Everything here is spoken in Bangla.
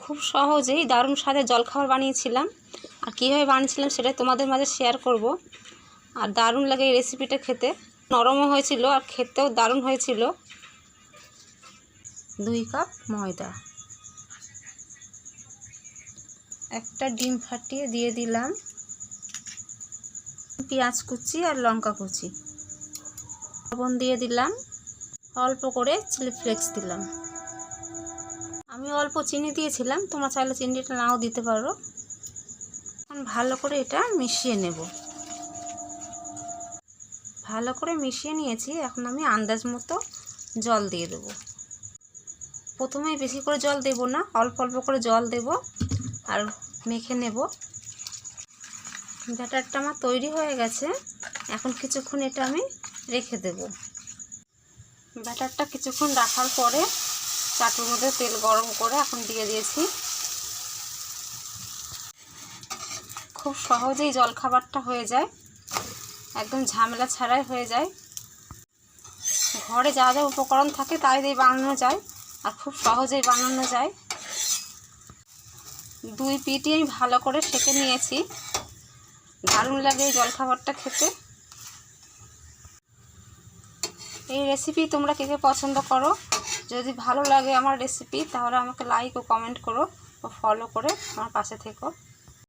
খুব সহজেই দারুণ স্বাদের জলখাবার বানিয়েছিলাম। আর কীভাবে বানিয়েছিলাম সেটাই তোমাদের মাঝে শেয়ার করব। আর দারুণ লাগে এই রেসিপিটা খেতে, নরমও হয়েছিল আর খেতেও দারুণ হয়েছিল। 2 কাপ ময়দা, একটা ডিম ফাটিয়ে দিয়ে দিলাম, পেঁয়াজ কুচি আর লঙ্কা কুচি, লবণ দিয়ে দিলাম, অল্প করে চিলি ফ্লেক্স দিলাম। আমি অল্প চিনি দিয়েছিলাম, তোমরা চাইলে চিনিটা নাও দিতে পারো। এখন ভালো করে এটা মিশিয়ে নেব। ভালো করে মিশিয়ে নিয়েছি। এখন আমি আন্দাজ মতো জল দিয়ে দেব। প্রথমেই বেশি করে জল দেব না, অল্প অল্প করে জল দেব আর মেখে নেব। ব্যাটারটা আমার তৈরি হয়ে গেছে। এখন কিছুক্ষণ এটা আমি রেখে দেব। ব্যাটারটা কিছুক্ষণ রাখার পরে চাটুর মধ্যে তেল গরম করে এখন দিয়ে দিয়েছি। খুব সহজেই জলখাবারটা হয়ে যায়, একদম ঝামেলা ছাড়াই হয়ে যায়। ঘরে যা যা উপকরণ থাকে তাই দিয়ে বানানো যায় আর খুব সহজেই বানানো যায়। 2 পিঠই আমি ভালো করে সেঁকে নিয়েছি। দারুণ লাগে এই জলখাবারটা খেতে। এই রেসিপি তোমরা কে কে পছন্দ করো? যদি ভালো লাগে আমার রেসিপি তাহলে আমাকে লাইক ও কমেন্ট করো ও ফলো করে আমার পাশে থেকো।